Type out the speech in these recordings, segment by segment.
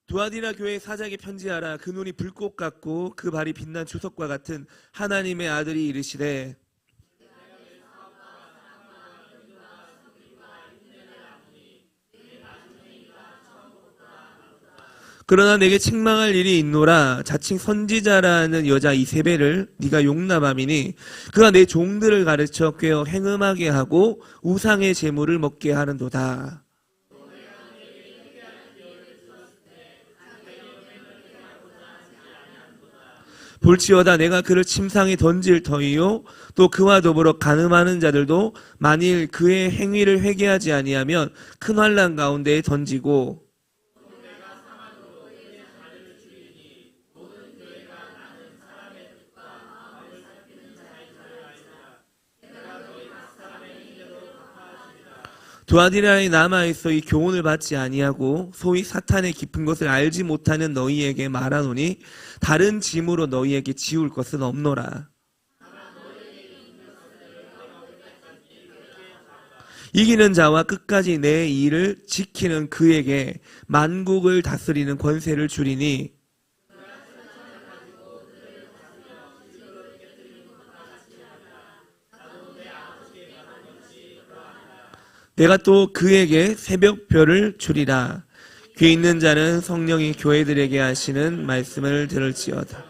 두아디라 교회 사장에 편지하라. 그 눈이 불꽃 같고 그 발이 빛난 주석과 같은 하나님의 아들이 이르시되, 그러나 내게 책망할 일이 있노라. 자칭 선지자라는 여자 이세벨을 네가 용납함이니 그가 내 종들을 가르쳐 꾀어 행음하게 하고 우상의 제물을 먹게 하는도다. 볼지어다 내가 그를 침상에 던질 터이요 또 그와 더불어 간음하는 자들도 만일 그의 행위를 회개하지 아니하면 큰 환난 가운데에 던지고, 두아디라에 남아있어 이 교훈을 받지 아니하고 소위 사탄의 깊은 것을 알지 못하는 너희에게 말하노니 다른 짐으로 너희에게 지울 것은 없노라. 이기는 자와 끝까지 내 일을 지키는 그에게 만국을 다스리는 권세를 주리니, 내가 또 그에게 새벽별을 주리라. 귀 있는 자는 성령이 교회들에게 하시는 말씀을 들을지어다.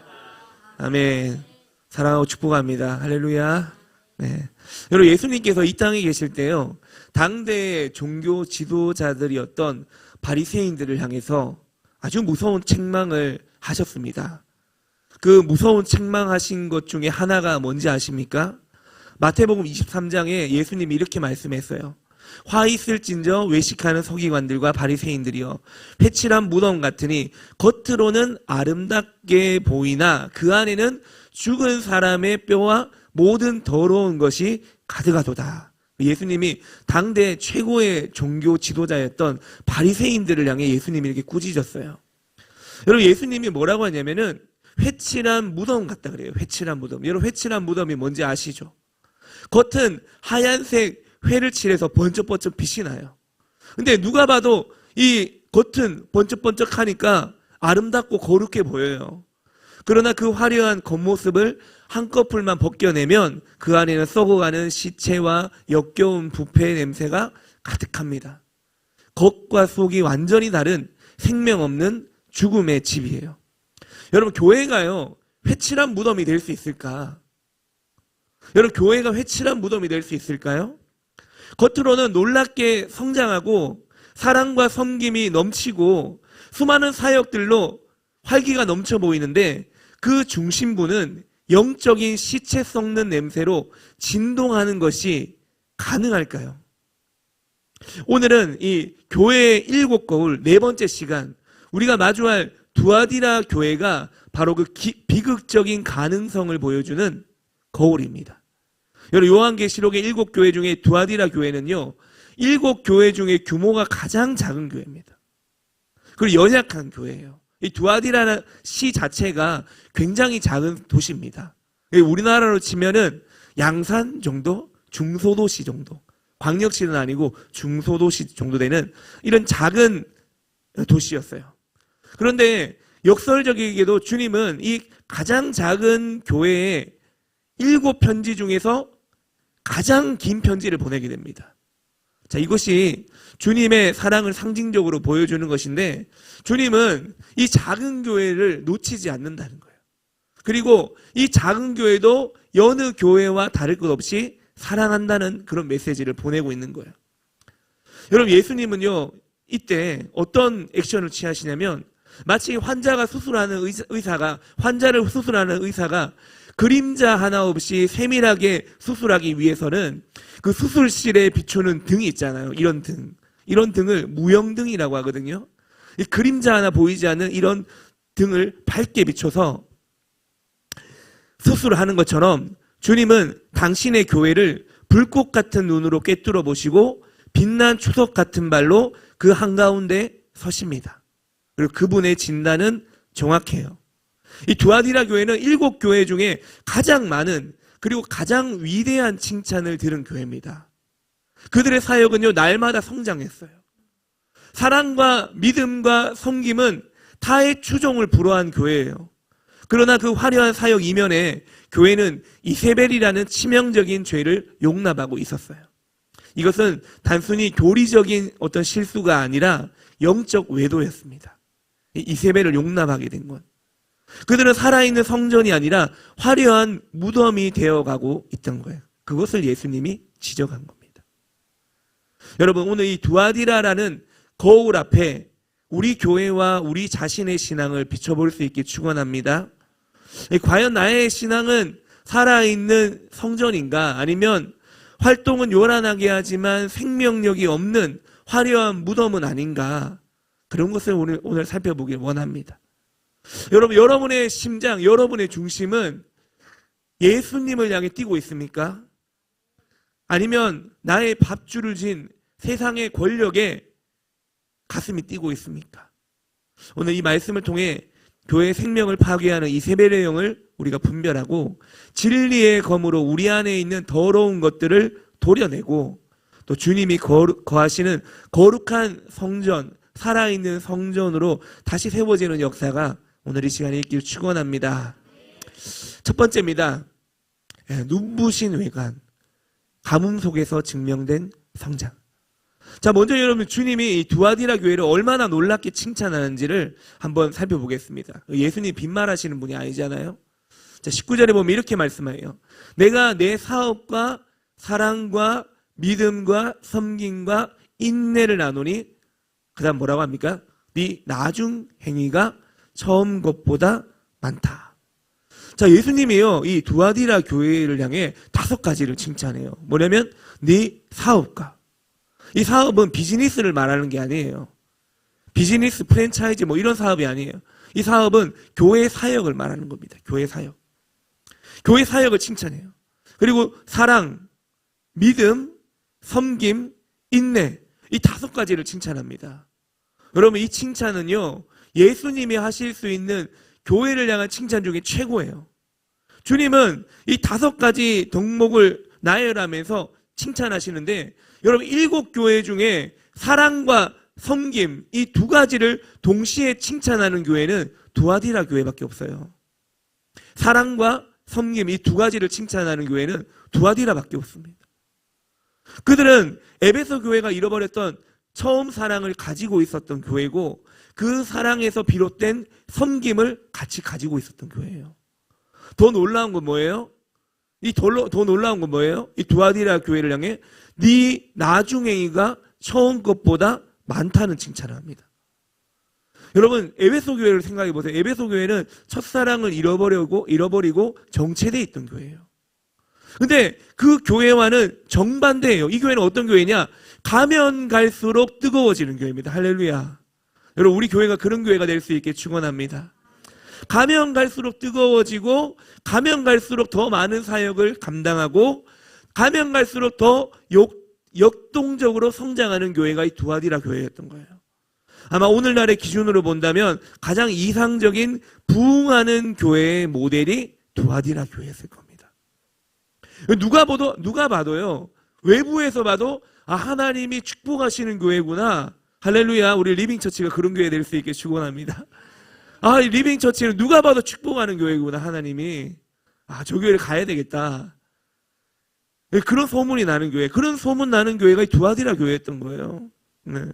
아멘. 사랑하고 축복합니다. 할렐루야. 네. 여러분, 예수님께서 이 땅에 계실 때요, 당대의 종교 지도자들이었던 바리새인들을 향해서 아주 무서운 책망을 하셨습니다. 그 무서운 책망하신 것 중에 하나가 뭔지 아십니까? 마태복음 23장에 예수님이 이렇게 말씀했어요. 화 있을진저 외식하는 서기관들과 바리새인들이여, 회칠한 무덤 같으니 겉으로는 아름답게 보이나 그 안에는 죽은 사람의 뼈와 모든 더러운 것이 가득하도다. 예수님이 당대 최고의 종교 지도자였던 바리새인들을 향해 예수님이 이렇게 꾸짖었어요. 여러분, 예수님이 뭐라고 하냐면은 회칠한 무덤 같다 그래요. 회칠한 무덤. 여러분, 회칠한 무덤이 뭔지 아시죠? 겉은 하얀색 회를 칠해서 번쩍번쩍 빛이 나요. 근데 누가 봐도 이 겉은 번쩍번쩍하니까 아름답고 거룩해 보여요. 그러나 그 화려한 겉모습을 한꺼풀만 벗겨내면 그 안에는 썩어가는 시체와 역겨운 부패의 냄새가 가득합니다. 겉과 속이 완전히 다른 생명 없는 죽음의 집이에요. 여러분, 교회가요, 회칠한 무덤이 될 수 있을까? 여러분, 교회가 회칠한 무덤이 될 수 있을까요? 겉으로는 놀랍게 성장하고 사랑과 섬김이 넘치고 수많은 사역들로 활기가 넘쳐 보이는데 그 중심부는 영적인 시체 썩는 냄새로 진동하는 것이 가능할까요? 오늘은 이 교회의 일곱 거울 네 번째 시간, 우리가 마주할 두아디라 교회가 바로 그 비극적인 가능성을 보여주는 거울입니다. 여러분, 요한계시록의 일곱 교회 중에 두아디라 교회는요, 일곱 교회 중에 규모가 가장 작은 교회입니다. 그리고 연약한 교회예요. 이 두아디라 시 자체가 굉장히 작은 도시입니다. 우리나라로 치면은 양산 정도, 중소도시 정도, 광역시는 아니고 중소도시 정도 되는 이런 작은 도시였어요. 그런데 역설적이게도 주님은 이 가장 작은 교회에 일곱 편지 중에서 가장 긴 편지를 보내게 됩니다. 자, 이것이 주님의 사랑을 상징적으로 보여주는 것인데, 주님은 이 작은 교회를 놓치지 않는다는 거예요. 그리고 이 작은 교회도 여느 교회와 다를 것 없이 사랑한다는 그런 메시지를 보내고 있는 거예요. 여러분, 예수님은요, 이때 어떤 액션을 취하시냐면, 마치 환자를 수술하는 의사가 그림자 하나 없이 세밀하게 수술하기 위해서는 그 수술실에 비추는 등이 있잖아요. 이런 등을 무형등이라고 하거든요. 이 그림자 하나 보이지 않는 이런 등을 밝게 비춰서 수술을 하는 것처럼 주님은 당신의 교회를 불꽃 같은 눈으로 꿰뚫어 보시고 빛난 추석 같은 발로 그 한가운데 서십니다. 그리고 그분의 진단은 정확해요. 이 두아디라 교회는 일곱 교회 중에 가장 많은 그리고 가장 위대한 칭찬을 들은 교회입니다. 그들의 사역은요, 날마다 성장했어요. 사랑과 믿음과 섬김은 타의 추종을 불허한 교회예요. 그러나 그 화려한 사역 이면에 교회는 이세벨이라는 치명적인 죄를 용납하고 있었어요. 이것은 단순히 교리적인 어떤 실수가 아니라 영적 외도였습니다. 이세벨을 용납하게 된 건. 그들은 살아있는 성전이 아니라 화려한 무덤이 되어가고 있던 거예요. 그것을 예수님이 지적한 겁니다. 여러분, 오늘 이 두아디라라는 거울 앞에 우리 교회와 우리 자신의 신앙을 비춰볼 수 있게 축원합니다. 과연 나의 신앙은 살아있는 성전인가? 아니면 활동은 요란하게 하지만 생명력이 없는 화려한 무덤은 아닌가? 그런 것을 오늘 살펴보길 원합니다. 여러분, 여러분의 심장, 여러분의 중심은 예수님을 향해 뛰고 있습니까? 아니면 나의 밥줄을 진 세상의 권력에 가슴이 뛰고 있습니까? 오늘 이 말씀을 통해 교회의 생명을 파괴하는 이세벨의 영을 우리가 분별하고 진리의 검으로 우리 안에 있는 더러운 것들을 도려내고 또 주님이 거하시는 거룩한 성전, 살아있는 성전으로 다시 세워지는 역사가 오늘 이 시간에 있길 축원합니다. 첫 번째입니다. 눈부신 외관, 가뭄 속에서 증명된 성장. 자, 먼저 여러분, 주님이 이 두아디라 교회를 얼마나 놀랍게 칭찬하는지를 한번 살펴보겠습니다. 예수님 빈말하시는 분이 아니잖아요. 자, 19절에 보면 이렇게 말씀해요. 내가 내 사업과 사랑과 믿음과 섬김과 인내를 나누니, 그 다음 뭐라고 합니까? 네 나중 행위가 처음 것보다 많다. 자, 예수님이요, 이 두아디라 교회를 향해 5가지를 칭찬해요. 뭐냐면 네 사업과, 이 사업은 비즈니스를 말하는 게 아니에요. 비즈니스, 프랜차이즈 뭐 이런 사업이 아니에요. 이 사업은 교회 사역을 말하는 겁니다. 교회 사역. 교회 사역을 칭찬해요. 그리고 사랑, 믿음, 섬김, 인내, 이 5가지를 칭찬합니다. 여러분, 이 칭찬은요, 예수님이 하실 수 있는 교회를 향한 칭찬 중에 최고예요. 주님은 이 5가지 덕목을 나열하면서 칭찬하시는데, 여러분, 7교회 중에 사랑과 섬김, 이 2가지를 동시에 칭찬하는 교회는 두아디라 교회밖에 없어요. 사랑과 섬김, 이 2가지를 칭찬하는 교회는 두아디라밖에 없습니다. 그들은 에베소 교회가 잃어버렸던 처음 사랑을 가지고 있었던 교회고, 그 사랑에서 비롯된 섬김을 같이 가지고 있었던 교회예요. 더 놀라운 건 뭐예요? 더 놀라운 건 뭐예요? 이 두아디라 교회를 향해 네 나중행위가 처음 것보다 많다는 칭찬을 합니다. 여러분, 에베소 교회를 생각해 보세요. 에베소 교회는 첫사랑을 잃어버리고 정체되어 있던 교회예요. 근데 그 교회와는 정반대예요. 이 교회는 어떤 교회냐? 가면 갈수록 뜨거워지는 교회입니다. 할렐루야. 여러분, 우리 교회가 그런 교회가 될 수 있게 축원합니다. 가면 갈수록 뜨거워지고, 가면 갈수록 더 많은 사역을 감당하고, 가면 갈수록 더 역동적으로 성장하는 교회가 이 두아디라 교회였던 거예요. 아마 오늘날의 기준으로 본다면 가장 이상적인 부흥하는 교회의 모델이 두아디라 교회였을 겁니다. 누가 봐도요, 외부에서 봐도 하나님이 축복하시는 교회구나. 할렐루야. 우리 리빙처치가 그런 교회 될 수 있게 축원합니다. 리빙처치는 누가 봐도 축복하는 교회구나. 하나님이 저 교회를 가야 되겠다. 그런 소문이 나는 교회, 그런 소문 나는 교회가 이 두아디라 교회였던 거예요. 네.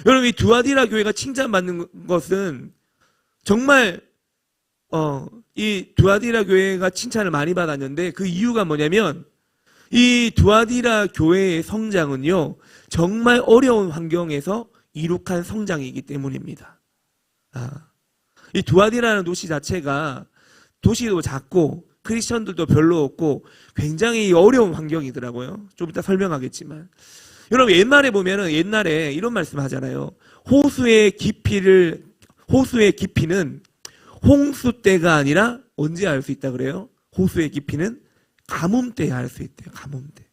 여러분, 이 두아디라 교회가 칭찬받는 것은 정말 이 두아디라 교회가 칭찬을 많이 받았는데, 그 이유가 뭐냐면 이 두아디라 교회의 성장은요, 정말 어려운 환경에서 이룩한 성장이기 때문입니다. 이 두아디라는 도시 자체가 도시도 작고 크리스천들도 별로 없고 굉장히 어려운 환경이더라고요. 좀 이따 설명하겠지만, 여러분, 옛날에 이런 말씀 하잖아요. 호수의 깊이는 홍수 때가 아니라 언제 알 수 있다 그래요? 호수의 깊이는 가뭄 때에 알 수 있대요. 가뭄 때.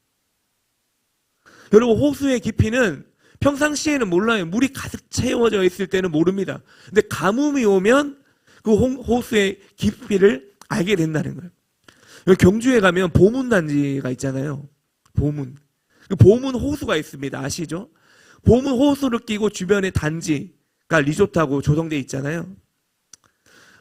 여러분, 호수의 깊이는 평상시에는 몰라요. 물이 가득 채워져 있을 때는 모릅니다. 근데 가뭄이 오면 그 호수의 깊이를 알게 된다는 거예요. 경주에 가면 보문단지가 있잖아요. 보문. 그 보문 호수가 있습니다. 아시죠? 보문 호수를 끼고 주변에 단지, 리조트하고 조성돼 있잖아요.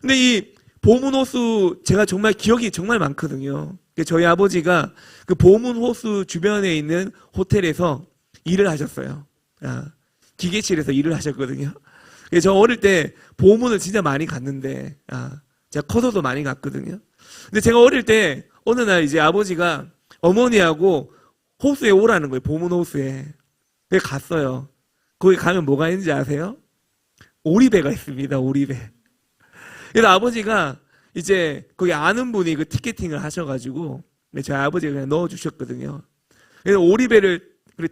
근데 이 보문호수 제가 정말 기억이 정말 많거든요. 저희 아버지가 그 보문호수 주변에 있는 호텔에서 일을 하셨어요. 기계실에서 일을 하셨거든요. 저 어릴 때 보문을 진짜 많이 갔는데, 제가 커서도 많이 갔거든요. 근데 제가 어릴 때 어느 날 이제 아버지가 어머니하고 호수에 오라는 거예요. 보문호수에. 그래서 갔어요. 거기 가면 뭐가 있는지 아세요? 오리배가 있습니다. 오리배. 그래서 아버지가 이제 거기 아는 분이 그 티켓팅을 하셔가지고 저희 아버지가 그냥 넣어주셨거든요. 그래서 오리배를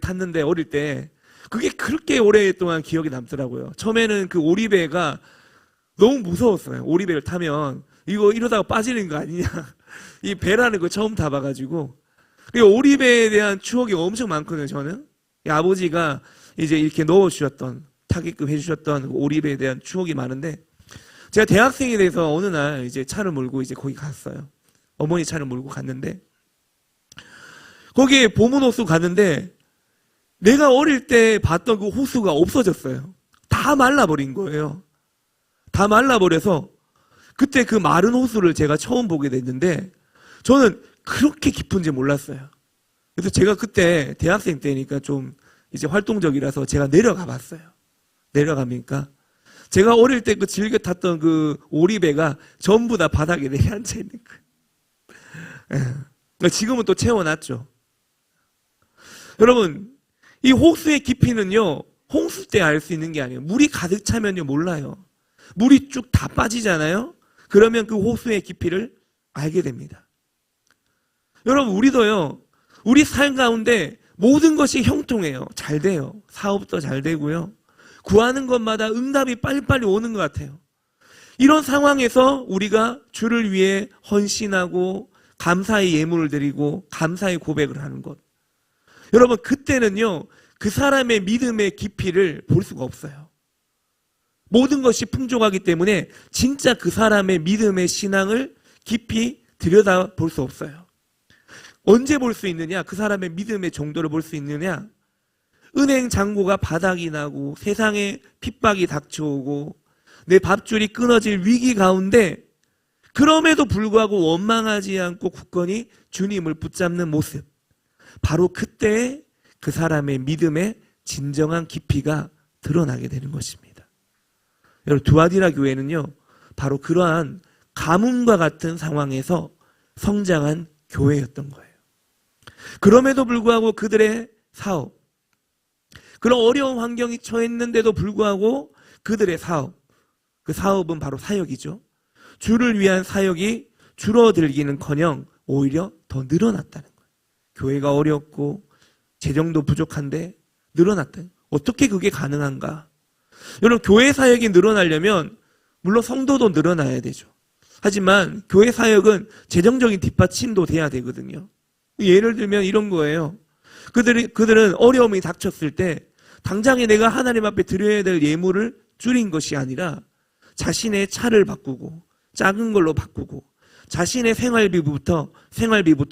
탔는데 어릴 때 그게 그렇게 오랫동안 기억이 남더라고요. 처음에는 그 오리배가 너무 무서웠어요. 오리배를 타면 이거 이러다가 빠지는 거 아니냐. 이 배라는 거 처음 타봐가지고. 오리배에 대한 추억이 엄청 많거든요, 저는. 아버지가 이제 이렇게 넣어주셨던, 타게끔 해주셨던 오리배에 대한 추억이 많은데, 제가 대학생이 돼서 어느 날 이제 차를 몰고 이제 거기 갔어요. 어머니 차를 몰고 갔는데, 거기에 보문호수 갔는데, 내가 어릴 때 봤던 그 호수가 없어졌어요. 다 말라버린 거예요. 다 말라버려서, 그때 그 마른 호수를 제가 처음 보게 됐는데, 저는 그렇게 깊은지 몰랐어요. 그래서 제가 그때 대학생 때니까 좀 이제 활동적이라서 제가 내려가 봤어요. 내려가니까 제가 어릴 때 그 즐겨 탔던 그 오리배가 전부 다 바닥에 내려앉아 있는 거예요. 지금은 또 채워놨죠. 여러분, 이 호수의 깊이는요, 홍수 때 알 수 있는 게 아니에요. 물이 가득 차면요, 몰라요. 물이 쭉 다 빠지잖아요. 그러면 그 호수의 깊이를 알게 됩니다. 여러분, 우리도요, 우리 삶 가운데 모든 것이 형통해요. 잘 돼요. 사업도 잘 되고요. 구하는 것마다 응답이 빨리빨리 오는 것 같아요. 이런 상황에서 우리가 주를 위해 헌신하고 감사의 예물을 드리고 감사의 고백을 하는 것. 여러분, 그때는요, 그 사람의 믿음의 깊이를 볼 수가 없어요. 모든 것이 풍족하기 때문에 진짜 그 사람의 믿음의 신앙을 깊이 들여다 볼 수 없어요. 언제 볼 수 있느냐? 그 사람의 믿음의 정도를 볼 수 있느냐? 은행 잔고가 바닥이 나고 세상에 핍박이 닥쳐오고 내 밥줄이 끊어질 위기 가운데 그럼에도 불구하고 원망하지 않고 굳건히 주님을 붙잡는 모습. 바로 그때 그 사람의 믿음의 진정한 깊이가 드러나게 되는 것입니다. 여러분, 두아디라 교회는요, 바로 그러한 가뭄과 같은 상황에서 성장한 교회였던 거예요. 그럼에도 불구하고 그들의 사업, 그런 어려운 환경이 처했는데도 불구하고 그들의 사업, 그 사업은 바로 사역이죠. 주를 위한 사역이 줄어들기는커녕 오히려 더 늘어났다는 거예요. 교회가 어렵고 재정도 부족한데 늘어났다. 어떻게 그게 가능한가? 여러분, 교회 사역이 늘어나려면 물론 성도도 늘어나야 되죠. 하지만 교회 사역은 재정적인 뒷받침도 돼야 되거든요. 예를 들면 이런 거예요. 그들은 어려움이 닥쳤을 때 당장에 내가 하나님 앞에 드려야 될 예물을 줄인 것이 아니라 자신의 차를 바꾸고 작은 걸로 바꾸고 자신의 생활비부터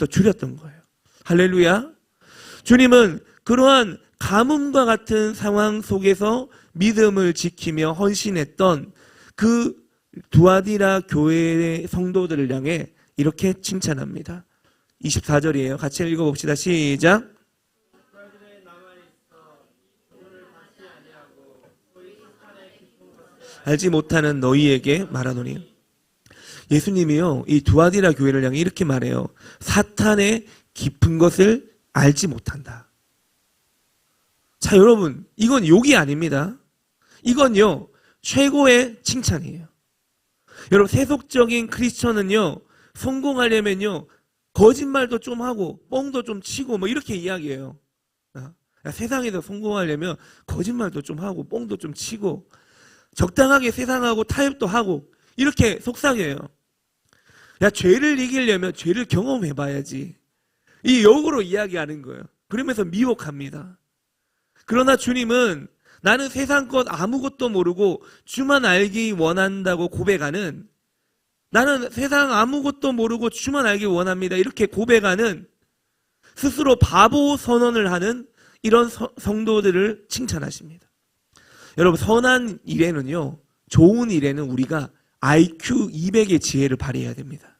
줄였던 거예요. 할렐루야. 주님은 그러한 가뭄과 같은 상황 속에서 믿음을 지키며 헌신했던 그 두아디라 교회의 성도들을 향해 이렇게 칭찬합니다. 24절이에요. 같이 읽어봅시다. 시작. 알지 못하는 너희에게 말하노니. 예수님이요, 이 두아디라 교회를 향해 이렇게 말해요. 사탄의 깊은 것을 알지 못한다. 자, 여러분, 이건 욕이 아닙니다. 이건요, 최고의 칭찬이에요. 여러분, 세속적인 크리스천은요, 성공하려면요, 거짓말도 좀 하고 뻥도 좀 치고 뭐 이렇게 이야기해요. 세상에서 성공하려면 거짓말도 좀 하고 뻥도 좀 치고 적당하게 세상하고 타협도 하고 이렇게 속삭여요. 야, 죄를 이기려면 죄를 경험해봐야지. 이 역으로 이야기하는 거예요. 그러면서 미혹합니다. 그러나 주님은 나는 세상 것 아무것도 모르고 주만 알기 원한다고 고백하는, 나는 세상 아무것도 모르고 주만 알기 원합니다, 이렇게 고백하는, 스스로 바보 선언을 하는 이런 성도들을 칭찬하십니다. 여러분, 선한 일에는요, 좋은 일에는 우리가 IQ 200의 지혜를 발휘해야 됩니다.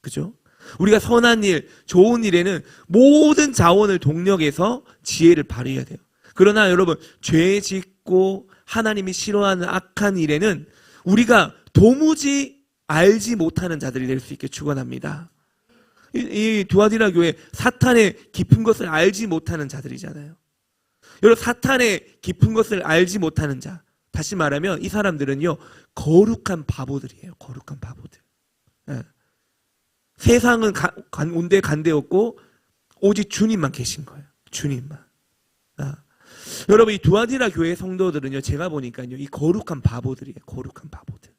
그죠? 우리가 선한 일, 좋은 일에는 모든 자원을 동력해서 지혜를 발휘해야 돼요. 그러나 여러분, 죄 짓고 하나님이 싫어하는 악한 일에는 우리가 도무지 알지 못하는 자들이 될 수 있게 축원합니다. 이 두아디라 교회 사탄의 깊은 것을 알지 못하는 자들이잖아요. 여러분, 사탄의 깊은 것을 알지 못하는 자, 다시 말하면 이 사람들은요, 거룩한 바보들이에요. 거룩한 바보들. 예. 세상은 온데 간데 없고 오직 주님만 계신 거예요. 주님만. 여러분, 이 두아디라 교회 성도들은요, 제가 보니까요, 이 거룩한 바보들이에요. 거룩한 바보들.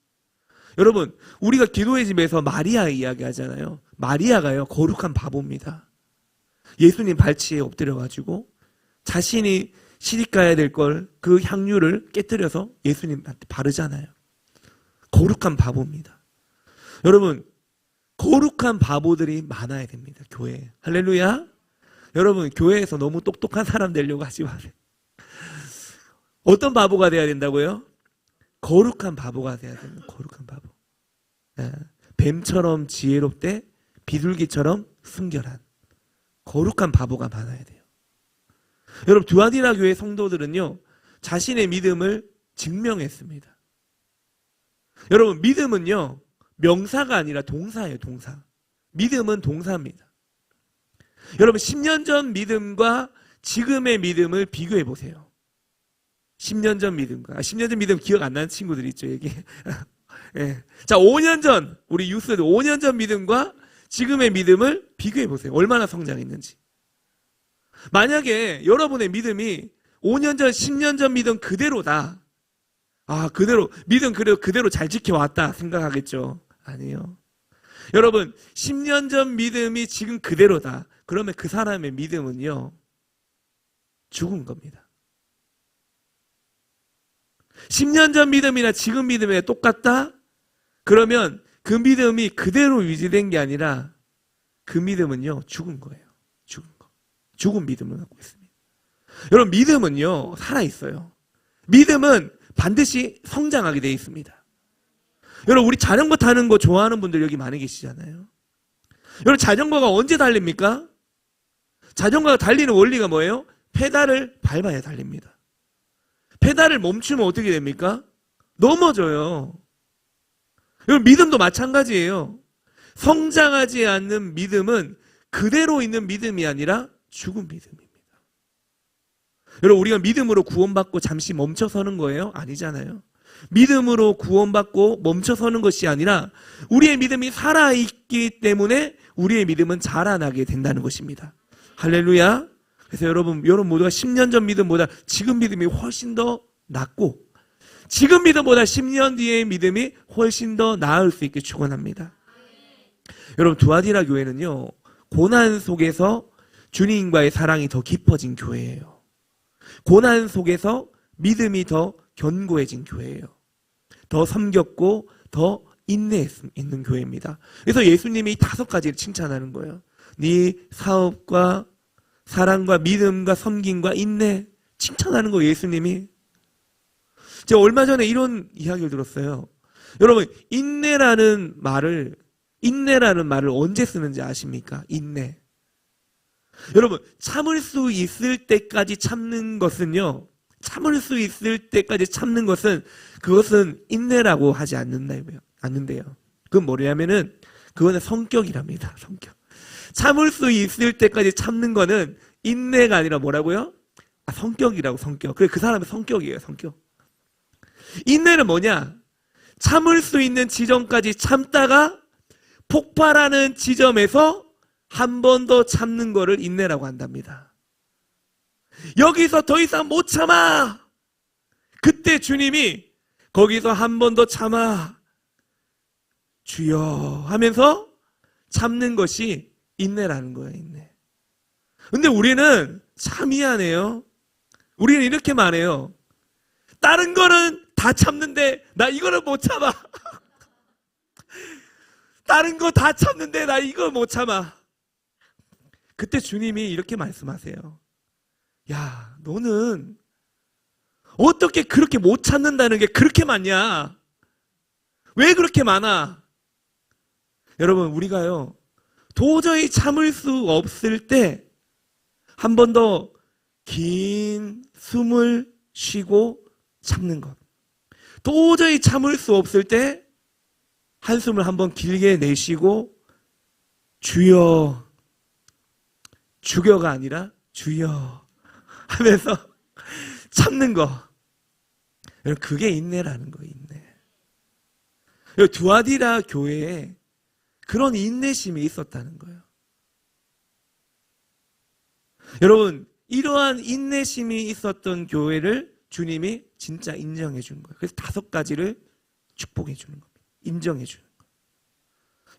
여러분, 우리가 기도의 집에서 마리아 이야기 하잖아요. 마리아가요, 거룩한 바보입니다. 예수님 발치에 엎드려가지고 자신이 시집 가야 될 걸 그 향유를 깨뜨려서 예수님한테 바르잖아요. 거룩한 바보입니다. 여러분, 거룩한 바보들이 많아야 됩니다. 교회에. 할렐루야. 여러분, 교회에서 너무 똑똑한 사람 되려고 하지 마세요. 어떤 바보가 돼야 된다고요? 거룩한 바보가 돼야 됩니다. 거룩한 바보. 뱀처럼 지혜롭되 비둘기처럼 순결한 거룩한 바보가 많아야 돼요. 여러분, 두아디라 교회 성도들은요, 자신의 믿음을 증명했습니다. 여러분, 믿음은요, 명사가 아니라 동사예요. 동사. 믿음은 동사입니다. 여러분, 10년 전 믿음과 지금의 믿음을 비교해 보세요. 10년 전 믿음과 10년 전 믿음 기억 안 나는 친구들 있죠, 여기. 예. 자, 5년 전 우리 유스들 5년 전 믿음과 지금의 믿음을 비교해 보세요. 얼마나 성장했는지. 만약에 여러분의 믿음이 5년 전, 10년 전 믿음 그대로다. 그대로 믿음 그대로 잘 지켜왔다 생각하겠죠. 아니에요. 여러분, 10년 전 믿음이 지금 그대로다. 그러면 그 사람의 믿음은요, 죽은 겁니다. 10년 전 믿음이나 지금 믿음이 똑같다? 그러면 그 믿음이 그대로 유지된 게 아니라 그 믿음은요, 죽은 거예요. 죽은 거. 죽은 믿음을 갖고 있습니다. 여러분, 믿음은요, 살아있어요. 믿음은 반드시 성장하게 되어 있습니다. 여러분, 우리 자전거 타는 거 좋아하는 분들 여기 많이 계시잖아요. 여러분, 자전거가 언제 달립니까? 자전거가 달리는 원리가 뭐예요? 페달을 밟아야 달립니다. 페달을 멈추면 어떻게 됩니까? 넘어져요. 여러분, 믿음도 마찬가지예요. 성장하지 않는 믿음은 그대로 있는 믿음이 아니라 죽은 믿음입니다. 여러분, 우리가 믿음으로 구원받고 잠시 멈춰서는 거예요? 아니잖아요. 믿음으로 구원받고 멈춰서는 것이 아니라 우리의 믿음이 살아있기 때문에 우리의 믿음은 자라나게 된다는 것입니다. 할렐루야. 그래서 여러분 모두가 10년 전 믿음보다 지금 믿음이 훨씬 더 낫고 지금 믿음보다 10년 뒤의 믿음이 훨씬 더 나을 수 있게 축원합니다. 여러분, 두아디라 교회는요, 고난 속에서 주님과의 사랑이 더 깊어진 교회예요. 고난 속에서 믿음이 더 견고해진 교회예요. 더 섬겼고 더 인내 있는 교회입니다. 그래서 예수님이 5가지를 칭찬하는 거예요. 네 사업과 사랑과 믿음과 섬김과 인내 칭찬하는 거예요, 예수님이. 제가 얼마 전에 이런 이야기를 들었어요. 여러분, 인내라는 말을 언제 쓰는지 아십니까? 인내. 여러분, 참을 수 있을 때까지 참는 것은요, 그것은 인내라고 하지 않는데요. 그건 뭐냐면은, 그거는 성격이랍니다. 성격. 참을 수 있을 때까지 참는 거는 인내가 아니라 뭐라고요? 성격이라고, 성격. 그래, 그 사람의 성격이에요, 성격. 인내는 뭐냐? 참을 수 있는 지점까지 참다가 폭발하는 지점에서 한 번 더 참는 거를 인내라고 한답니다. 여기서 더 이상 못 참아! 그때 주님이 거기서 한 번 더 참아! 주여! 하면서 참는 것이 인내라는 거예요, 인내. 근데 우리는 참 미안해요. 우리는 이렇게 말해요. 다른 거는 다 참는데 나 이거는 못 참아. 다른 거 다 참는데 나 이거 못 참아. 그때 주님이 이렇게 말씀하세요. 야, 너는 어떻게 그렇게 못 찾는다는 게 그렇게 많냐? 왜 그렇게 많아? 여러분, 우리가요, 도저히 참을 수 없을 때 한 번 더 긴 숨을 쉬고 참는 것. 도저히 참을 수 없을 때 한숨을 한번 길게 내쉬고 주여, 죽여가 아니라 주여 하면서 참는 거. 여러분, 그게 인내라는 거예요, 인내. 두아디라 교회에 그런 인내심이 있었다는 거예요. 여러분, 이러한 인내심이 있었던 교회를 주님이 진짜 인정해 주는 거예요. 그래서 5가지를 축복해 주는 겁니다. 인정해 주는 거예요.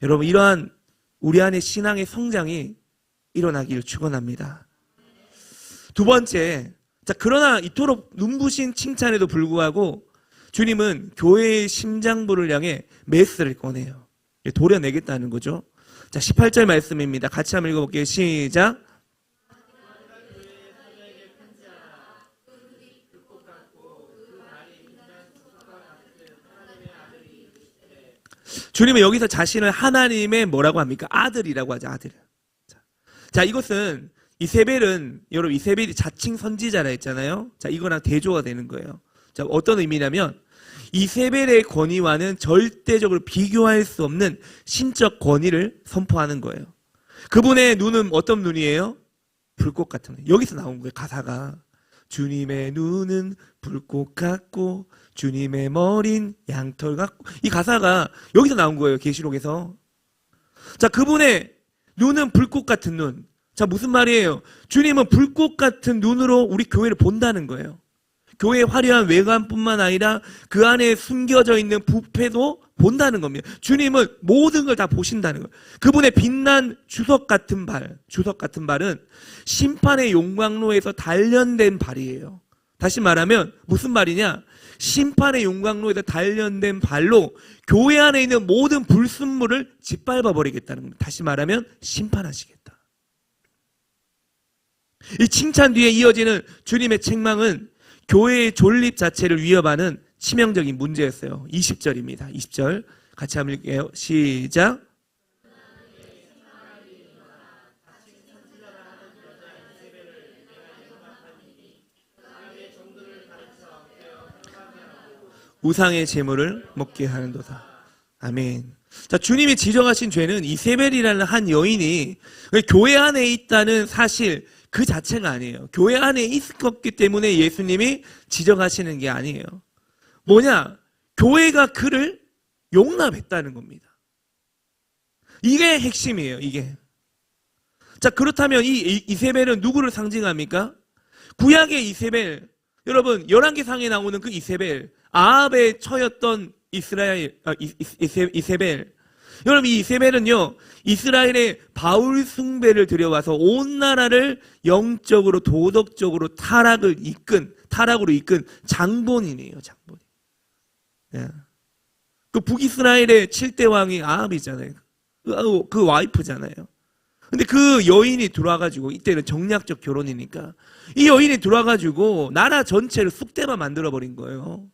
여러분, 이러한 우리 안에 신앙의 성장이 일어나기를 축원합니다. 두 번째, 자, 그러나 이토록 눈부신 칭찬에도 불구하고 주님은 교회의 심장부를 향해 메스를 꺼내요. 도려내겠다는 거죠. 자, 18절 말씀입니다. 같이 한번 읽어볼게요. 시작. 주님은 여기서 자신을 하나님의 뭐라고 합니까? 아들이라고 하죠, 아들. 자, 이것은 이세벨은, 여러분, 이세벨이 자칭 선지자라 했잖아요. 자, 이거랑 대조가 되는 거예요. 자, 어떤 의미냐면, 이세벨의 권위와는 절대적으로 비교할 수 없는 신적 권위를 선포하는 거예요. 그분의 눈은 어떤 눈이에요? 불꽃 같은 눈. 여기서 나온 거예요, 가사가. 주님의 눈은 불꽃 같고 주님의 머린 양털 같고. 이 가사가 여기서 나온 거예요, 계시록에서. 자, 그분의 눈은 불꽃 같은 눈. 자, 무슨 말이에요? 주님은 불꽃 같은 눈으로 우리 교회를 본다는 거예요. 교회의 화려한 외관뿐만 아니라 그 안에 숨겨져 있는 부패도 본다는 겁니다. 주님은 모든 걸 다 보신다는 거예요. 그분의 빛난 주석 같은 발은 심판의 용광로에서 단련된 발이에요. 다시 말하면 무슨 말이냐? 심판의 용광로에서 단련된 발로 교회 안에 있는 모든 불순물을 짓밟아 버리겠다는 겁니다. 다시 말하면 심판하시겠다. 이 칭찬 뒤에 이어지는 주님의 책망은 교회의 존립 자체를 위협하는 치명적인 문제였어요. 20절입니다. 20절 같이 한번 읽게요. 시작. 우상의 제물을 먹게 하는도다. 아멘. 자, 주님이 지적하신 죄는 이세벨이라는 한 여인이 교회 안에 있다는 사실 그 자체가 아니에요. 교회 안에 있었기 때문에 예수님이 지적하시는 게 아니에요. 뭐냐? 교회가 그를 용납했다는 겁니다. 이게 핵심이에요, 이게. 자, 그렇다면 이 이세벨은 누구를 상징합니까? 구약의 이세벨, 여러분, 열왕기상에 나오는 그 이세벨, 아합의 처였던 이세벨. 여러분, 이 이세벨은요, 이스라엘의 바울 숭배를 들여와서 온 나라를 영적으로, 도덕적으로 타락으로 이끈 장본인이에요, 장본인. 예. 그 북이스라엘의 7대 왕이 아합이잖아요. 그 와이프잖아요. 근데 그 여인이 들어와가지고, 이때는 정략적 결혼이니까, 이 여인이 들어와가지고, 나라 전체를 쑥대만 만들어버린 거예요.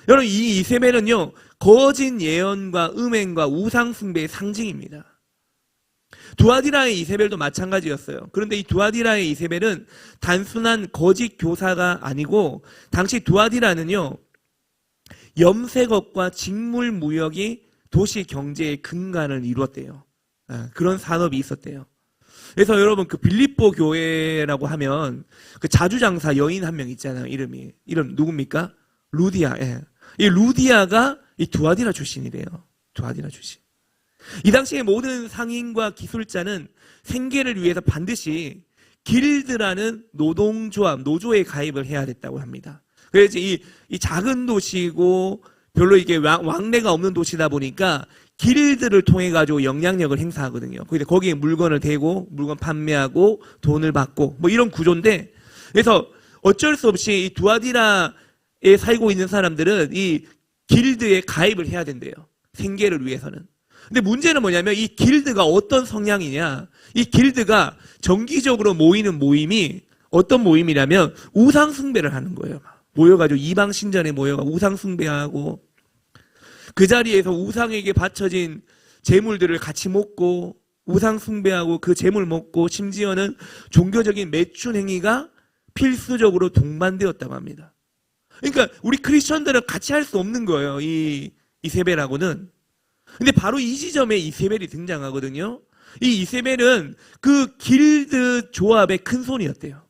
여러분, 이 이세벨은요, 거짓 예언과 음행과 우상숭배의 상징입니다. 두아디라의 이세벨도 마찬가지였어요. 그런데 이 두아디라의 이세벨은 단순한 거짓 교사가 아니고, 당시 두아디라는요, 염색업과 직물 무역이 도시 경제의 근간을 이루었대요. 그런 산업이 있었대요. 그래서 여러분, 그 빌립보 교회라고 하면 그 자주장사 여인 한 명 있잖아요. 이름 누굽니까? 루디아. 예. 이 루디아가 이 두아디라 출신이래요. 두아디라 출신. 이 당시에 모든 상인과 기술자는 생계를 위해서 반드시 길드라는 노동조합, 노조에 가입을 해야 됐다고 합니다. 그래서 이 작은 도시고 별로 이게 왕래가 없는 도시다 보니까 길드를 통해 가지고 영향력을 행사하거든요. 근데 거기에 물건을 대고 물건 판매하고 돈을 받고 뭐 이런 구조인데, 그래서 어쩔 수 없이 이 두아디라에 살고 있는 사람들은 이 길드에 가입을 해야 된대요. 생계를 위해서는. 근데 문제는 뭐냐면 이 길드가 어떤 성향이냐? 이 길드가 정기적으로 모이는 모임이 어떤 모임이냐면 우상 숭배를 하는 거예요. 모여가지고 이방 신전에 모여가 우상 숭배하고 그 자리에서 우상에게 바쳐진 제물들을 같이 먹고 우상 숭배하고 그 제물 먹고 심지어는 종교적인 매춘 행위가 필수적으로 동반되었다고 합니다. 그러니까 우리 크리스천들은 같이 할 수 없는 거예요. 이 이세벨하고는. 근데 바로 이 지점에 이세벨이 등장하거든요. 이 이세벨은 그 길드 조합의 큰손이었대요.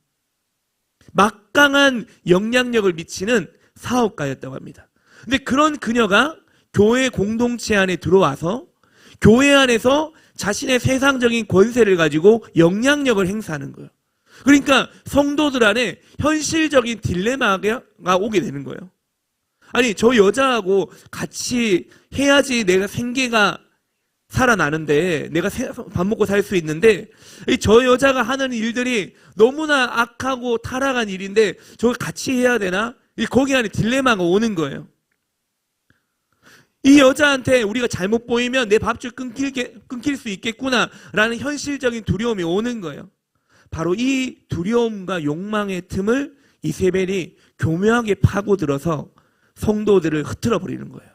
막강한 영향력을 미치는 사업가였다고 합니다. 근데 그런 그녀가 교회 공동체 안에 들어와서 교회 안에서 자신의 세상적인 권세를 가지고 영향력을 행사하는 거예요. 그러니까 성도들 안에 현실적인 딜레마가 오게 되는 거예요. 아니, 저 여자하고 같이 해야지 내가 생계가 살아나는데, 내가 밥 먹고 살 수 있는데, 저 여자가 하는 일들이 너무나 악하고 타락한 일인데 저걸 같이 해야 되나? 거기 안에 딜레마가 오는 거예요. 이 여자한테 우리가 잘못 보이면 내 밥줄 끊길 수 있겠구나라는 현실적인 두려움이 오는 거예요. 바로 이 두려움과 욕망의 틈을 이세벨이 교묘하게 파고들어서 성도들을 흐트러 버리는 거예요.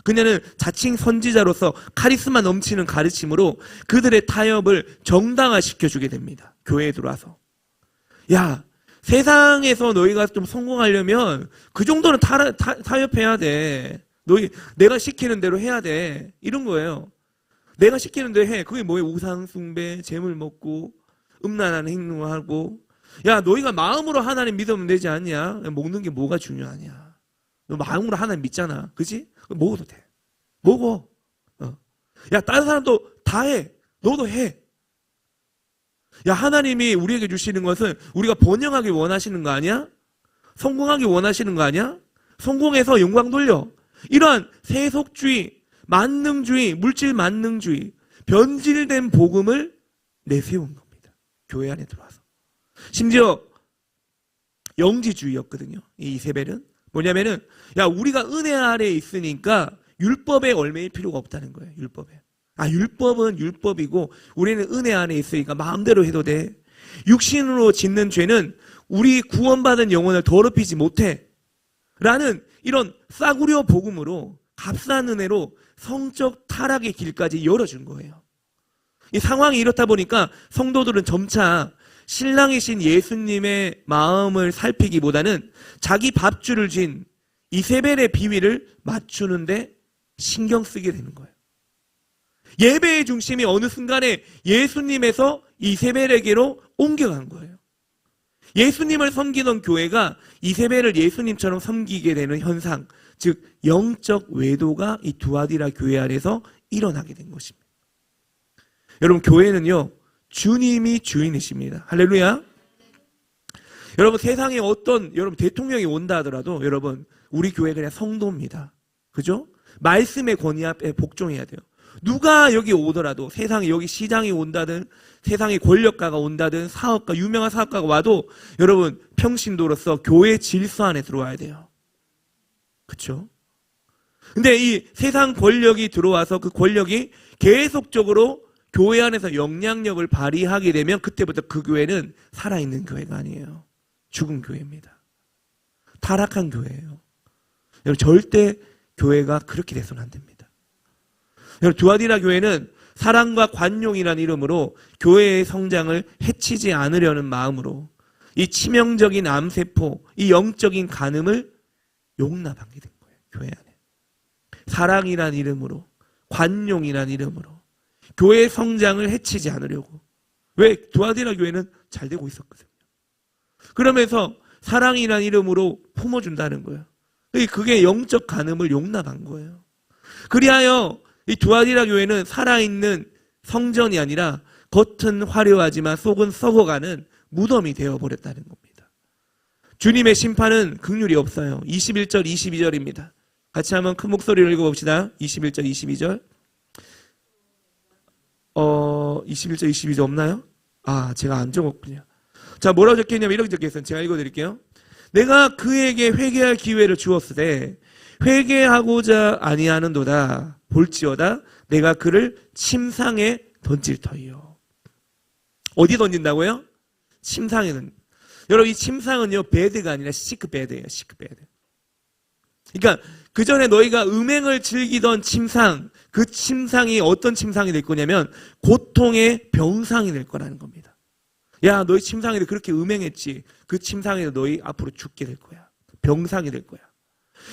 그녀는 자칭 선지자로서 카리스마 넘치는 가르침으로 그들의 타협을 정당화시켜주게 됩니다. 교회에 들어와서. 야, 세상에서 너희가 좀 성공하려면 그 정도는 타협해야 돼. 너희 내가 시키는 대로 해야 돼. 이런 거예요. 내가 시키는 대로 해. 그게 뭐예요? 우상 숭배, 재물 먹고 음란한 행동을 하고. 야, 너희가 마음으로 하나님 믿으면 되지 않냐? 먹는 게 뭐가 중요하냐? 너 마음으로 하나님 믿잖아. 그지? 먹어도 돼. 먹어. 야, 다른 사람도 다 해. 너도 해. 야, 하나님이 우리에게 주시는 것은 우리가 번영하길 원하시는 거 아니야? 성공하길 원하시는 거 아니야? 성공해서 영광 돌려. 이러한 세속주의, 만능주의, 물질 만능주의, 변질된 복음을 내세운 겁니다. 교회 안에 들어와서. 심지어 영지주의였거든요. 이 이세벨은. 뭐냐면은, 야, 우리가 은혜 아래에 있으니까 율법에 얽매일 필요가 없다는 거예요. 율법에. 아, 율법은 율법이고 우리는 은혜 안에 있으니까 마음대로 해도 돼. 육신으로 짓는 죄는 우리 구원받은 영혼을 더럽히지 못해. 라는 이런 싸구려 복음으로 값싼 은혜로 성적 타락의 길까지 열어준 거예요. 이 상황이 이렇다 보니까 성도들은 점차 신랑이신 예수님의 마음을 살피기보다는 자기 밥줄을 쥔 이세벨의 비위를 맞추는데 신경 쓰게 되는 거예요. 예배의 중심이 어느 순간에 예수님에서 이세벨에게로 옮겨간 거예요. 예수님을 섬기던 교회가 이세벨을 예수님처럼 섬기게 되는 현상, 즉 영적 외도가 이 두아디라 교회 안에서 일어나게 된 것입니다. 여러분, 교회는요, 주님이 주인이십니다. 할렐루야. 여러분, 세상에 여러분 대통령이 온다 하더라도 여러분, 우리 교회 그냥 성도입니다. 그죠? 말씀의 권위 앞에 복종해야 돼요. 누가 여기 오더라도, 세상에 여기 시장이 온다든 세상에 권력가가 온다든 사업가, 유명한 사업가가 와도 여러분 평신도로서 교회 질서 안에 들어와야 돼요. 그렇죠? 근데 이 세상 권력이 들어와서 그 권력이 계속적으로 교회 안에서 영향력을 발휘하게 되면 그때부터 그 교회는 살아있는 교회가 아니에요. 죽은 교회입니다. 타락한 교회예요. 여러분, 절대 교회가 그렇게 돼서는 안 됩니다. 여러분, 두아디라 교회는 사랑과 관용이라는 이름으로 교회의 성장을 해치지 않으려는 마음으로 이 치명적인 암세포, 이 영적인 간음을 용납하게 된 거예요. 교회 안에. 사랑이라는 이름으로, 관용이라는 이름으로 교회의 성장을 해치지 않으려고. 왜? 두아디라 교회는 잘 되고 있었거든요. 그러면서 사랑이라는 이름으로 품어준다는 거예요. 그게 영적 간음을 용납한 거예요. 그리하여 이 두아디라 교회는 살아있는 성전이 아니라 겉은 화려하지만 속은 썩어가는 무덤이 되어버렸다는 겁니다. 주님의 심판은 긍휼이 없어요. 21절, 22절입니다. 같이 한번 큰 목소리로 읽어봅시다. 21절, 22절. 21절, 22절 없나요? 아, 제가 안 적었군요. 자, 뭐라고 적혀있냐면 이렇게 적혀있어요. 제가 읽어드릴게요. 내가 그에게 회개할 기회를 주었으되 회개하고자 아니하는도다. 볼지어다 내가 그를 침상에 던질 터이요. 어디 던진다고요? 침상에 던진다. 여러분 이 침상은요 배드가 아니라 시크배드예요. 시크배드. 그러니까 그 전에 너희가 음행을 즐기던 침상, 그 침상이 어떤 침상이 될 거냐면 고통의 병상이 될 거라는 겁니다. 야, 너희 침상에도 그렇게 음행했지. 그 침상에도 너희 앞으로 죽게 될 거야. 병상이 될 거야.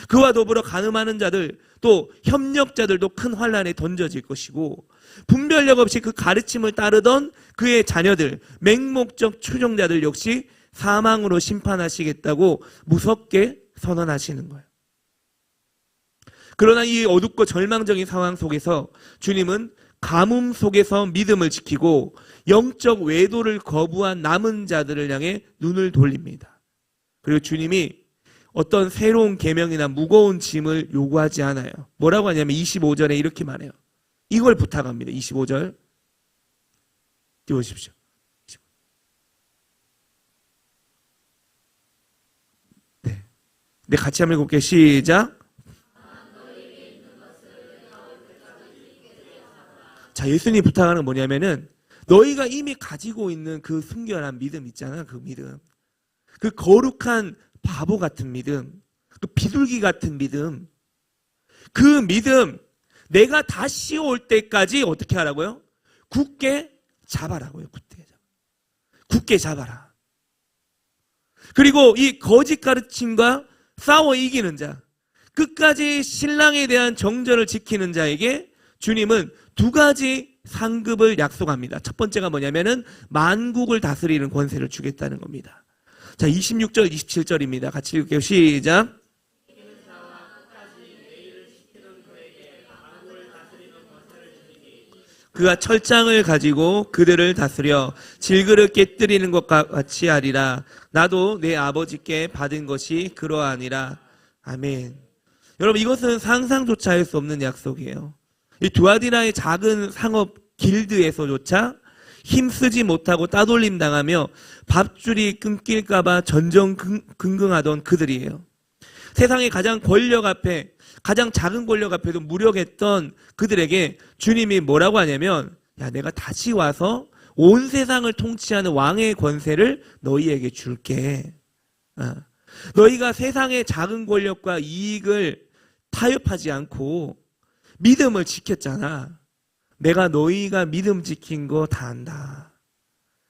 그와 더불어 간음하는 자들, 또 협력자들도 큰 환난에 던져질 것이고, 분별력 없이 그 가르침을 따르던 그의 자녀들, 맹목적 추종자들 역시 사망으로 심판하시겠다고 무섭게 선언하시는 거예요. 그러나 이 어둡고 절망적인 상황 속에서 주님은 가뭄 속에서 믿음을 지키고 영적 외도를 거부한 남은 자들을 향해 눈을 돌립니다. 그리고 주님이 어떤 새로운 계명이나 무거운 짐을 요구하지 않아요. 뭐라고 하냐면 25절에 이렇게 말해요. 이걸 부탁합니다. 25절 띄워주십시오. 네, 같이 한번 읽어볼게요. 시작. 자, 예수님이 부탁하는 건 뭐냐면은 너희가 이미 가지고 있는 그 순결한 믿음 있잖아. 그 믿음. 그 거룩한 바보 같은 믿음. 그 비둘기 같은 믿음. 그 믿음 내가 다시 올 때까지 어떻게 하라고요? 굳게 잡아라고요. 굳게 잡아라. 그리고 이 거짓 가르침과 싸워 이기는 자, 끝까지 신랑에 대한 정절을 지키는 자에게 주님은 두 가지 상급을 약속합니다. 첫 번째가 뭐냐면은 만국을 다스리는 권세를 주겠다는 겁니다. 자, 26절, 27절입니다. 같이 읽을게요. 시작. 그가 철장을 가지고 그들을 다스려 질그릇 깨뜨리는 것과 같이 하리라. 나도 내 아버지께 받은 것이 그러하니라. 아멘. 여러분, 이것은 상상조차 할 수 없는 약속이에요. 이 두아디라의 작은 상업 길드에서조차 힘쓰지 못하고 따돌림 당하며 밥줄이 끊길까봐 전전긍긍하던 그들이에요. 세상의 가장 권력 앞에, 가장 작은 권력 앞에도 무력했던 그들에게 주님이 뭐라고 하냐면, 야, 내가 다시 와서 온 세상을 통치하는 왕의 권세를 너희에게 줄게. 너희가 세상의 작은 권력과 이익을 타협하지 않고 믿음을 지켰잖아. 내가 너희가 믿음 지킨 거 다 안다.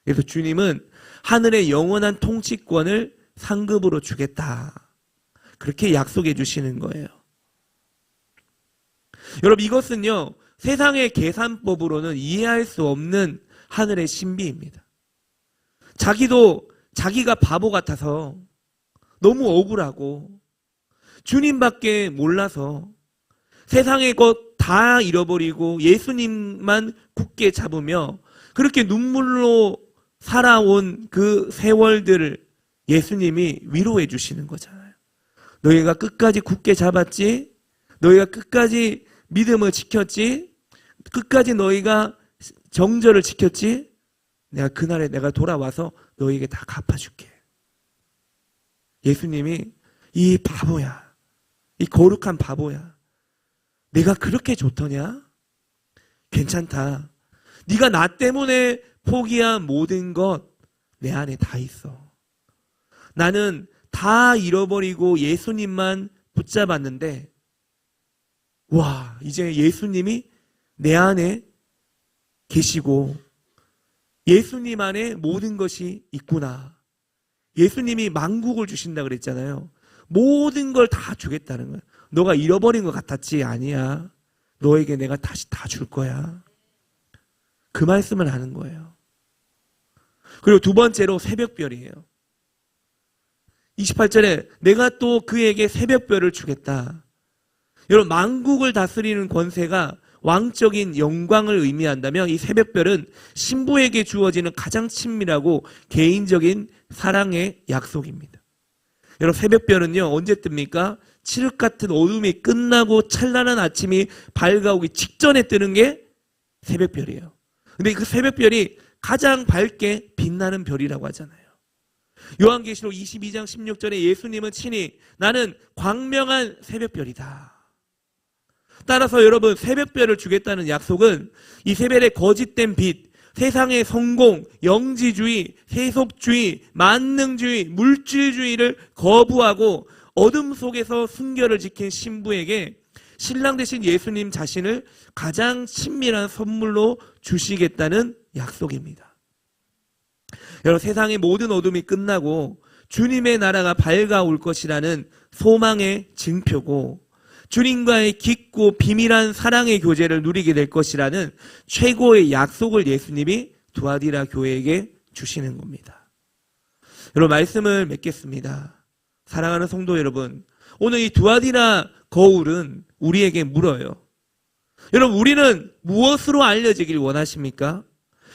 그래서 주님은 하늘의 영원한 통치권을 상급으로 주겠다. 그렇게 약속해 주시는 거예요. 여러분, 이것은요, 세상의 계산법으로는 이해할 수 없는 하늘의 신비입니다. 자기가 바보 같아서 너무 억울하고 주님밖에 몰라서 세상의 것 다 잃어버리고 예수님만 굳게 잡으며 그렇게 눈물로 살아온 그 세월들을 예수님이 위로해 주시는 거잖아요. 너희가 끝까지 굳게 잡았지? 너희가 끝까지 믿음을 지켰지? 끝까지 너희가 정절을 지켰지? 내가 그날에 내가 돌아와서 너희에게 다 갚아줄게. 예수님이 이 바보야, 이 거룩한 바보야, 내가 그렇게 좋더냐? 괜찮다. 네가 나 때문에 포기한 모든 것 내 안에 다 있어. 나는 다 잃어버리고 예수님만 붙잡았는데, 와, 이제 예수님이 내 안에 계시고 예수님 안에 모든 것이 있구나. 예수님이 만국을 주신다 그랬잖아요. 모든 걸 다 주겠다는 거야. 너가 잃어버린 것 같았지? 아니야. 너에게 내가 다시 다 줄 거야. 그 말씀을 하는 거예요. 그리고 두 번째로 새벽별이에요. 28절에 내가 또 그에게 새벽별을 주겠다. 여러분, 만국을 다스리는 권세가 왕적인 영광을 의미한다면 이 새벽별은 신부에게 주어지는 가장 친밀하고 개인적인 사랑의 약속입니다. 여러분, 새벽별은요, 언제 뜹니까? 칠흑 같은 어둠이 끝나고 찬란한 아침이 밝아오기 직전에 뜨는 게 새벽별이에요. 근데 그 새벽별이 가장 밝게 빛나는 별이라고 하잖아요. 요한계시록 22장 16절에 예수님은 친히 나는 광명한 새벽별이다. 따라서 여러분, 새벽별을 주겠다는 약속은 이 새벽의 거짓된 빛, 세상의 성공, 영지주의, 세속주의, 만능주의, 물질주의를 거부하고 어둠 속에서 순결을 지킨 신부에게 신랑 되신 예수님 자신을 가장 친밀한 선물로 주시겠다는 약속입니다. 여러분, 세상의 모든 어둠이 끝나고 주님의 나라가 밝아올 것이라는 소망의 증표고, 주님과의 깊고 비밀한 사랑의 교제를 누리게 될 것이라는 최고의 약속을 예수님이 두아디라 교회에게 주시는 겁니다. 여러분, 말씀을 맺겠습니다. 사랑하는 성도 여러분, 오늘 이 두아디라 거울은 우리에게 물어요. 여러분, 우리는 무엇으로 알려지길 원하십니까?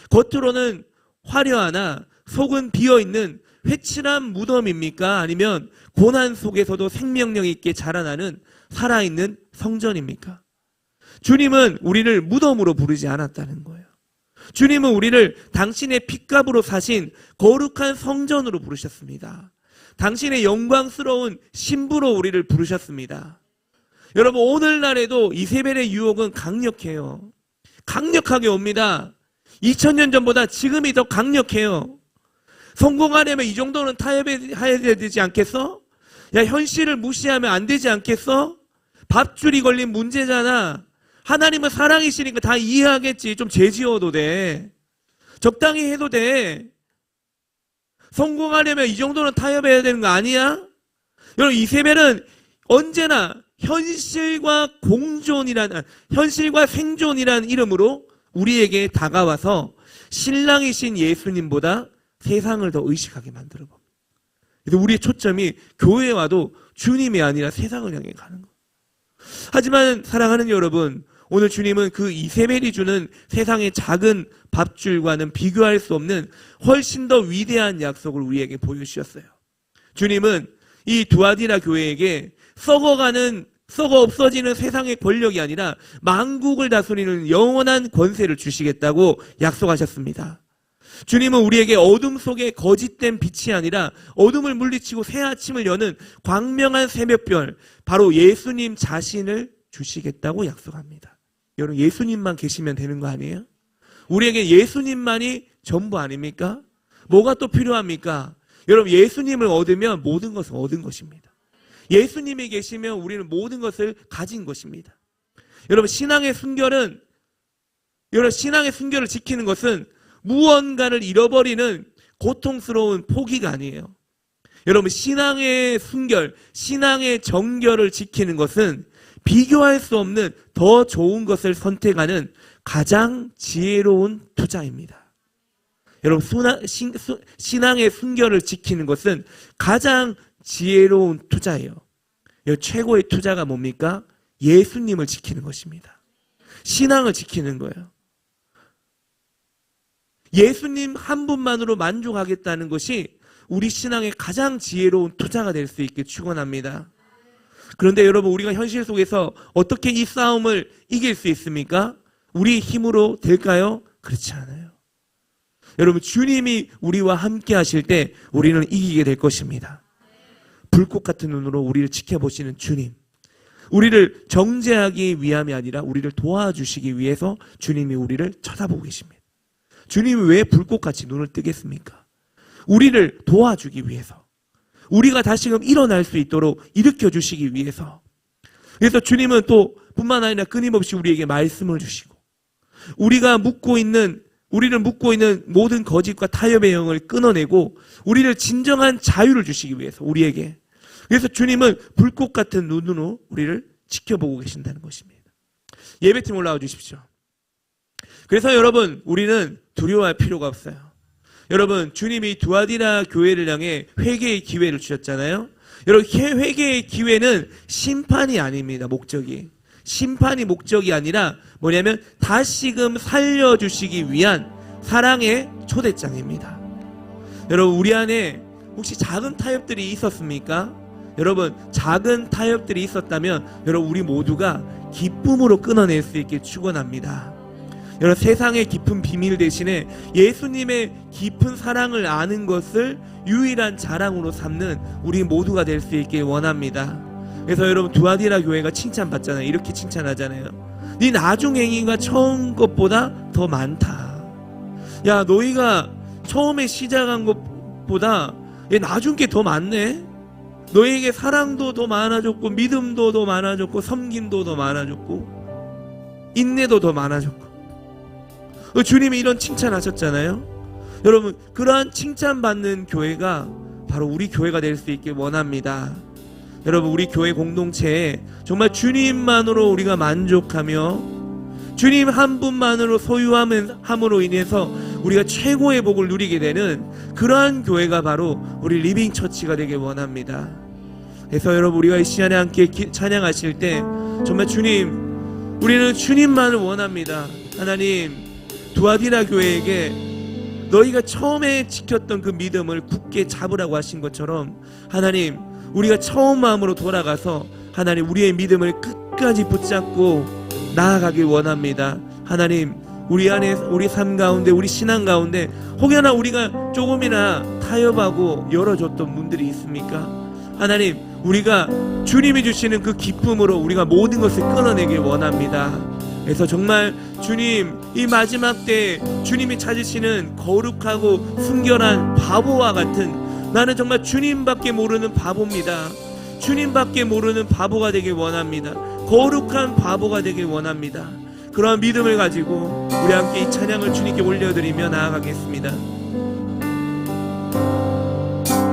겉으로는 화려하나 속은 비어있는 회칠한 무덤입니까? 아니면 고난 속에서도 생명력 있게 자라나는 살아있는 성전입니까? 주님은 우리를 무덤으로 부르지 않았다는 거예요. 주님은 우리를 당신의 핏값으로 사신 거룩한 성전으로 부르셨습니다. 당신의 영광스러운 신부로 우리를 부르셨습니다. 여러분, 오늘날에도 이세벨의 유혹은 강력해요. 강력하게 옵니다. 2000년 전보다 지금이 더 강력해요. 성공하려면 이 정도는 타협해야 되지 않겠어? 야, 현실을 무시하면 안 되지 않겠어? 밥줄이 걸린 문제잖아. 하나님은 사랑이시니까 다 이해하겠지. 좀 죄지어도 돼. 적당히 해도 돼. 성공하려면 이 정도는 타협해야 되는 거 아니야? 여러분, 이세벨은 언제나 현실과 생존이란 이름으로 우리에게 다가와서 신랑이신 예수님보다 세상을 더 의식하게 만들어 봅니다. 그래서 우리의 초점이 교회에 와도 주님이 아니라 세상을 향해 가는 거예요. 하지만 사랑하는 여러분, 오늘 주님은 그 이세벨이 주는 세상의 작은 밥줄과는 비교할 수 없는 훨씬 더 위대한 약속을 우리에게 보여주셨어요. 주님은 이 두아디라 교회에게 썩어 없어지는 세상의 권력이 아니라 만국을 다스리는 영원한 권세를 주시겠다고 약속하셨습니다. 주님은 우리에게 어둠 속에 거짓된 빛이 아니라 어둠을 물리치고 새 아침을 여는 광명한 새벽별, 바로 예수님 자신을 주시겠다고 약속합니다. 여러분, 예수님만 계시면 되는 거 아니에요? 우리에게 예수님만이 전부 아닙니까? 뭐가 또 필요합니까? 여러분, 예수님을 얻으면 모든 것을 얻은 것입니다. 예수님이 계시면 우리는 모든 것을 가진 것입니다. 여러분, 신앙의 순결을 지키는 것은 무언가를 잃어버리는 고통스러운 포기가 아니에요. 여러분, 신앙의 순결, 신앙의 정결을 지키는 것은 비교할 수 없는 더 좋은 것을 선택하는 가장 지혜로운 투자입니다. 여러분, 신앙의 순결을 지키는 것은 가장 지혜로운 투자예요. 최고의 투자가 뭡니까? 예수님을 지키는 것입니다. 신앙을 지키는 거예요. 예수님 한 분만으로 만족하겠다는 것이 우리 신앙의 가장 지혜로운 투자가 될 수 있게 축원합니다. 그런데 여러분, 우리가 현실 속에서 어떻게 이 싸움을 이길 수 있습니까? 우리 힘으로 될까요? 그렇지 않아요. 여러분, 주님이 우리와 함께 하실 때 우리는 이기게 될 것입니다. 불꽃 같은 눈으로 우리를 지켜보시는 주님, 우리를 정죄하기 위함이 아니라 우리를 도와주시기 위해서 주님이 우리를 쳐다보고 계십니다. 주님이 왜 불꽃같이 눈을 뜨겠습니까? 우리를 도와주기 위해서, 우리가 다시금 일어날 수 있도록 일으켜주시기 위해서. 그래서 주님은 또 뿐만 아니라 끊임없이 우리에게 말씀을 주시고, 우리를 묶고 있는 모든 거짓과 타협의 영을 끊어내고 우리를 진정한 자유를 주시기 위해서 우리에게. 그래서 주님은 불꽃 같은 눈으로 우리를 지켜보고 계신다는 것입니다. 예배팀 올라와 주십시오. 그래서 여러분, 우리는 두려워할 필요가 없어요. 여러분, 주님이 두아디라 교회를 향해 회개의 기회를 주셨잖아요. 여러분, 회개의 기회는 심판이 아닙니다. 심판이 목적이 아니라 뭐냐면 다시금 살려주시기 위한 사랑의 초대장입니다. 여러분, 우리 안에 혹시 작은 타협들이 있었습니까? 여러분, 작은 타협들이 있었다면 여러분, 우리 모두가 기쁨으로 끊어낼 수 있게 축원합니다. 여러분, 세상의 깊은 비밀 대신에 예수님의 깊은 사랑을 아는 것을 유일한 자랑으로 삼는 우리 모두가 될 수 있길 원합니다. 그래서 여러분, 두아디라 교회가 칭찬받잖아요. 이렇게 칭찬하잖아요. 네 나중 행위가 처음 것보다 더 많다. 야, 너희가 처음에 시작한 것보다 나중 게 더 많네. 너희에게 사랑도 더 많아졌고, 믿음도 더 많아졌고, 섬김도 더 많아졌고, 인내도 더 많아졌고. 주님이 이런 칭찬하셨잖아요. 여러분, 그러한 칭찬받는 교회가 바로 우리 교회가 될 수 있길 원합니다. 여러분, 우리 교회 공동체에 정말 주님만으로 우리가 만족하며 주님 한 분만으로 소유함으로 인해서 우리가 최고의 복을 누리게 되는 그러한 교회가 바로 우리 리빙처치가 되길 원합니다. 그래서 여러분, 우리가 이 시간에 함께 찬양하실 때 정말 주님, 우리는 주님만을 원합니다. 하나님, 두아디라 교회에게 너희가 처음에 지켰던 그 믿음을 굳게 잡으라고 하신 것처럼 하나님, 우리가 처음 마음으로 돌아가서 하나님, 우리의 믿음을 끝까지 붙잡고 나아가길 원합니다. 하나님, 우리 안에, 우리 삶 가운데, 우리 신앙 가운데 혹여나 우리가 조금이나 타협하고 열어줬던 문들이 있습니까? 하나님, 우리가 주님이 주시는 그 기쁨으로 우리가 모든 것을 끊어내길 원합니다. 그래서 정말 주님, 이 마지막 때 주님이 찾으시는 거룩하고 순결한 바보와 같은, 나는 정말 주님밖에 모르는 바보입니다. 주님밖에 모르는 바보가 되길 원합니다. 거룩한 바보가 되길 원합니다. 그러한 믿음을 가지고 우리 함께 이 찬양을 주님께 올려드리며 나아가겠습니다.